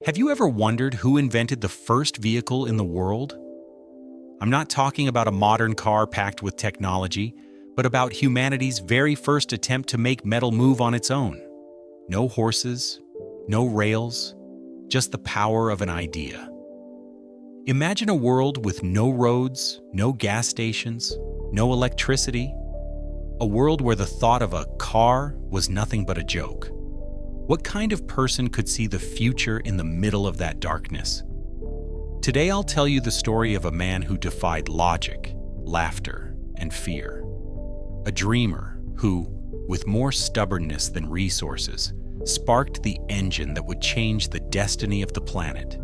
Have you ever wondered who invented the first vehicle in the world? I'm not talking about a modern car packed with technology, but about humanity's very first attempt to make metal move on its own. No horses, no rails, just the power of an idea. Imagine a world with no roads, no gas stations, no electricity, a world where the thought of a car was nothing but a joke. What kind of person could see the future in the middle of that darkness? Today I'll tell you the story of a man who defied logic, laughter, and fear. A dreamer who, with more stubbornness than resources, sparked the engine that would change the destiny of the planet.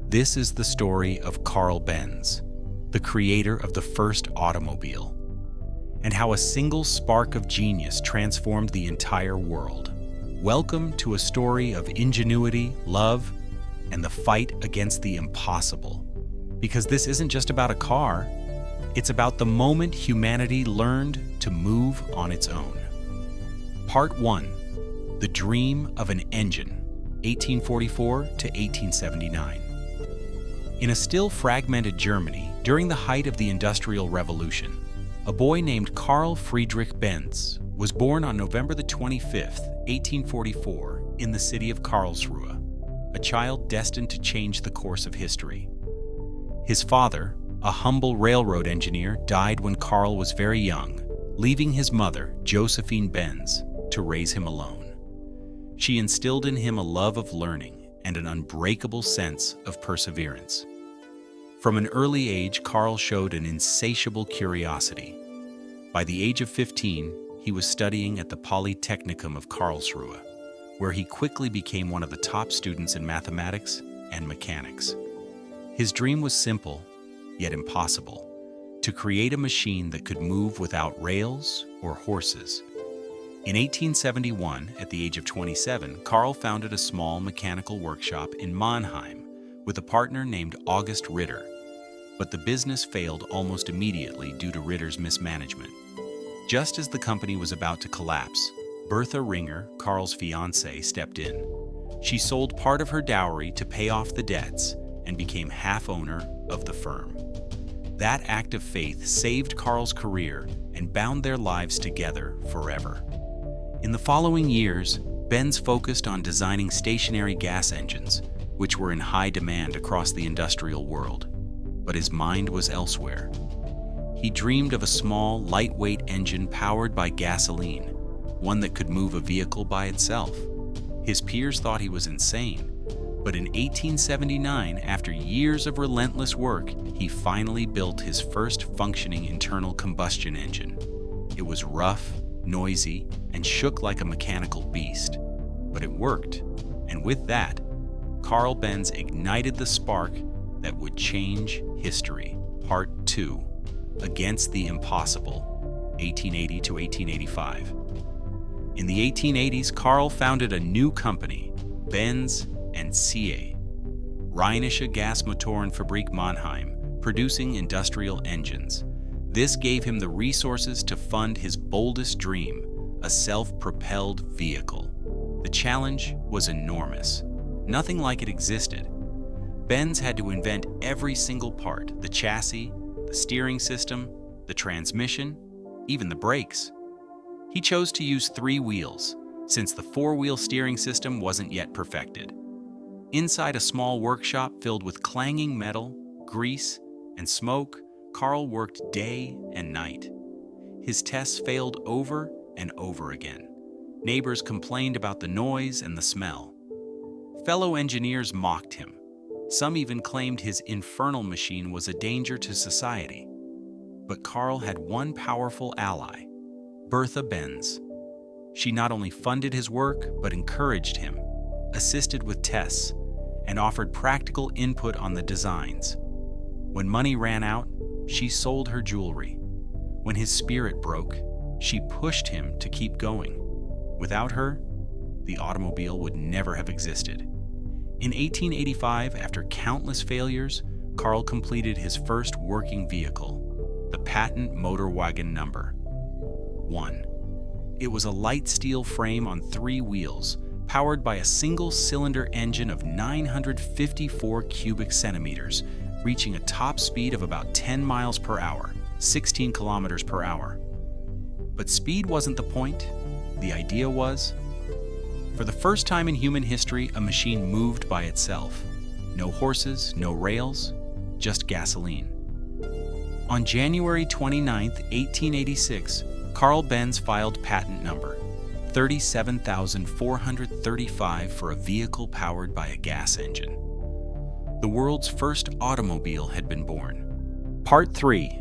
This is the story of Karl Benz, the creator of the first automobile, and how a single spark of genius transformed the entire world. Welcome to a story of ingenuity, love, and the fight against the impossible. Because this isn't just about a car, it's about the moment humanity learned to move on its own. Part 1. The Dream of an Engine, 1844 to 1879. In a still fragmented Germany, during the height of the Industrial Revolution, a boy named Karl Friedrich Benz was born on November the 25th, 1844, in the city of Karlsruhe, a child destined to change the course of history. His father, a humble railroad engineer, died when Karl was very young, leaving his mother, Josephine Benz, to raise him alone. She instilled in him a love of learning and an unbreakable sense of perseverance. From an early age, Karl showed an insatiable curiosity. By the age of 15, he was studying at the Polytechnicum of Karlsruhe, where he quickly became one of the top students in mathematics and mechanics. His dream was simple, yet impossible: to create a machine that could move without rails or horses. In 1871, at the age of 27, Karl founded a small mechanical workshop in Mannheim with a partner named August Ritter, but the business failed almost immediately due to Ritter's mismanagement. Just as the company was about to collapse, Bertha Ringer, Karl's fiancée, stepped in. She sold part of her dowry to pay off the debts and became half-owner of the firm. That act of faith saved Karl's career and bound their lives together forever. In the following years, Benz focused on designing stationary gas engines, which were in high demand across the industrial world. But his mind was elsewhere. He dreamed of a small, lightweight engine powered by gasoline, one that could move a vehicle by itself. His peers thought he was insane, but in 1879, after years of relentless work, he finally built his first functioning internal combustion engine. It was rough, noisy, and shook like a mechanical beast. But it worked, and with that, Karl Benz ignited the spark that would change history. Part 2. Against the Impossible, 1880 to 1885. In the 1880s, Karl founded a new company, Benz and CA, Rheinische Gasmotorenfabrik Mannheim, producing industrial engines. This gave him the resources to fund his boldest dream, a self-propelled vehicle. The challenge was enormous. Nothing like it existed. Benz had to invent every single part: the chassis, the steering system, the transmission, even the brakes. He chose to use 3 wheels, since the 4-wheel steering system wasn't yet perfected. Inside a small workshop filled with clanging metal, grease, and smoke, Karl worked day and night. His tests failed over and over again. Neighbors complained about the noise and the smell. Fellow engineers mocked him. Some even claimed his infernal machine was a danger to society. But Karl had one powerful ally: Bertha Benz. She not only funded his work, but encouraged him, assisted with tests, and offered practical input on the designs. When money ran out, she sold her jewelry. When his spirit broke, she pushed him to keep going. Without her, the automobile would never have existed. In 1885, after countless failures, Karl completed his first working vehicle, the patent Motorwagen No. 1. It was a light steel frame on 3 wheels, powered by a single-cylinder engine of 954 cubic centimeters, reaching a top speed of about 10 miles per hour, 16 kilometers per hour. But speed wasn't the point. The idea was. For the first time in human history, a machine moved by itself. No horses, no rails, just gasoline. On January 29, 1886, Karl Benz filed patent number 37,435 for a vehicle powered by a gas engine. The world's first automobile had been born. Part 3.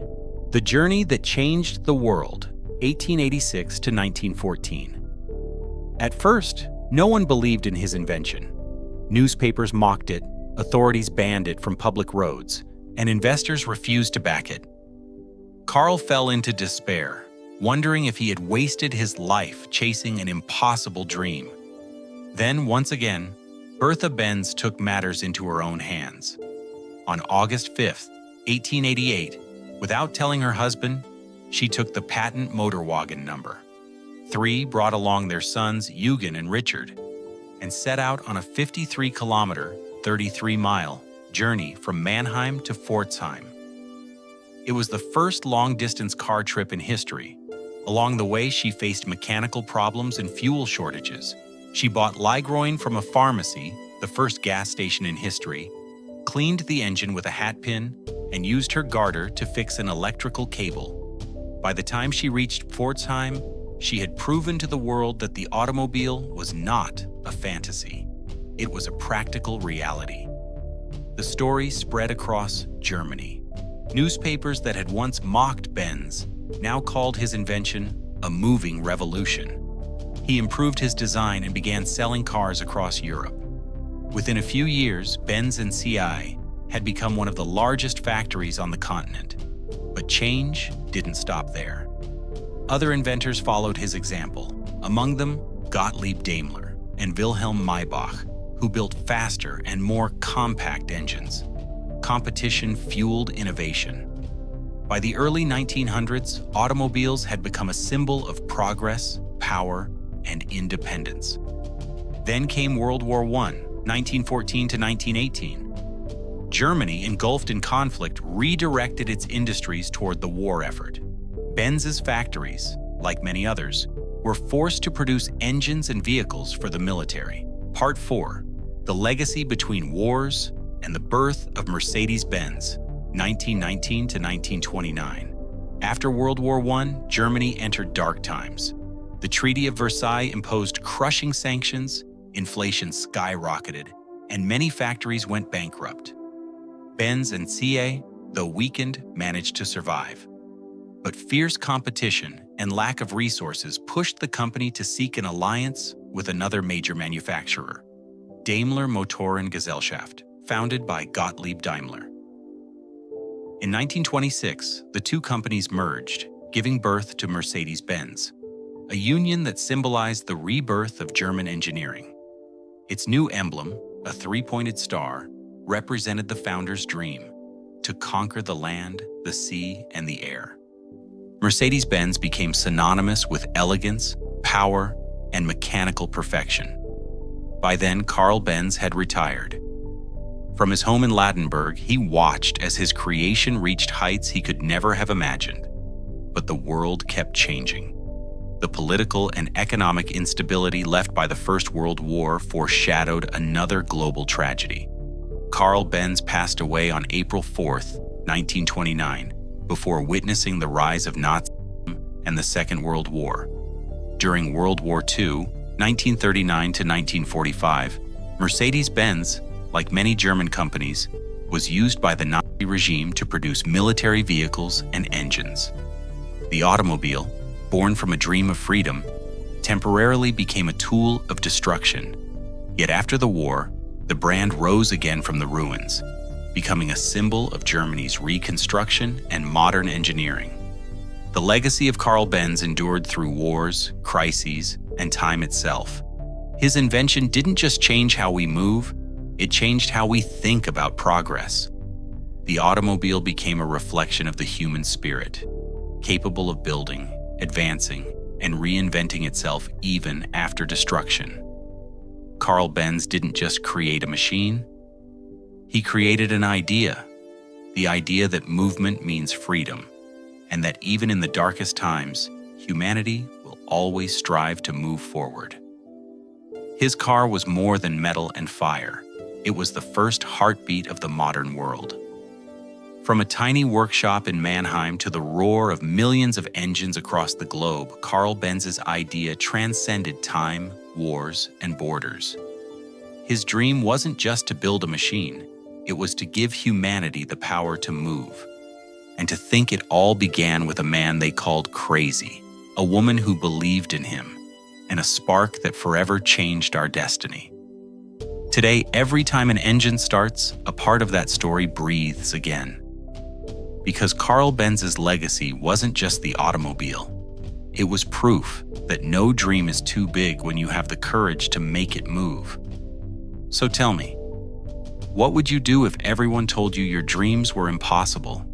The Journey That Changed the World, 1886 to 1914. At first, no one believed in his invention. Newspapers mocked it, authorities banned it from public roads, and investors refused to back it. Karl fell into despair, wondering if he had wasted his life chasing an impossible dream. Then, once again, Bertha Benz took matters into her own hands. On August 5, 1888, without telling her husband, she took the patent motor wagon number. 3 brought along their sons Eugen and Richard, and set out on a 53-kilometer, 33-mile journey from Mannheim to Pforzheim. It was the first long-distance car trip in history. Along the way, she faced mechanical problems and fuel shortages. She bought Ligroin from a pharmacy, the first gas station in history, cleaned the engine with a hat pin, and used her garter to fix an electrical cable. By the time she reached Pforzheim, she had proven to the world that the automobile was not a fantasy. It was a practical reality. The story spread across Germany. Newspapers that had once mocked Benz now called his invention a moving revolution. He improved his design and began selling cars across Europe. Within a few years, Benz and CI had become one of the largest factories on the continent. But change didn't stop there. Other inventors followed his example, among them Gottlieb Daimler and Wilhelm Maybach, who built faster and more compact engines. Competition fueled innovation. By the early 1900s, automobiles had become a symbol of progress, power, and independence. Then came World War I, 1914 to 1918. Germany, engulfed in conflict, redirected its industries toward the war effort. Benz's factories, like many others, were forced to produce engines and vehicles for the military. Part 4. The Legacy Between Wars and the Birth of Mercedes-Benz, 1919 to 1929. After World War I, Germany entered dark times. The Treaty of Versailles imposed crushing sanctions, inflation skyrocketed, and many factories went bankrupt. Benz and CA, though weakened, managed to survive. But fierce competition and lack of resources pushed the company to seek an alliance with another major manufacturer, Daimler Motorengesellschaft, founded by Gottlieb Daimler. In 1926, the two companies merged, giving birth to Mercedes-Benz, a union that symbolized the rebirth of German engineering. Its new emblem, a 3-pointed star, represented the founder's dream to conquer the land, the sea, and the air. Mercedes-Benz became synonymous with elegance, power, and mechanical perfection. By then, Karl Benz had retired. From his home in Ladenburg, he watched as his creation reached heights he could never have imagined. But the world kept changing. The political and economic instability left by the First World War foreshadowed another global tragedy. Karl Benz passed away on April 4, 1929, before witnessing the rise of Nazism and the Second World War. During World War II, 1939 to 1945, Mercedes-Benz, like many German companies, was used by the Nazi regime to produce military vehicles and engines. The automobile, born from a dream of freedom, temporarily became a tool of destruction. Yet after the war, the brand rose again from the ruins, becoming a symbol of Germany's reconstruction and modern engineering. The legacy of Karl Benz endured through wars, crises, and time itself. His invention didn't just change how we move, it changed how we think about progress. The automobile became a reflection of the human spirit, capable of building, advancing, and reinventing itself even after destruction. Karl Benz didn't just create a machine. He created an idea, the idea that movement means freedom, and that even in the darkest times, humanity will always strive to move forward. His car was more than metal and fire. It was the first heartbeat of the modern world. From a tiny workshop in Mannheim to the roar of millions of engines across the globe, Karl Benz's idea transcended time, wars, and borders. His dream wasn't just to build a machine, it was to give humanity the power to move. And to think it all began with a man they called crazy, a woman who believed in him, and a spark that forever changed our destiny. Today, every time an engine starts, a part of that story breathes again. Because Karl Benz's legacy wasn't just the automobile. It was proof that no dream is too big when you have the courage to make it move. So tell me, what would you do if everyone told you your dreams were impossible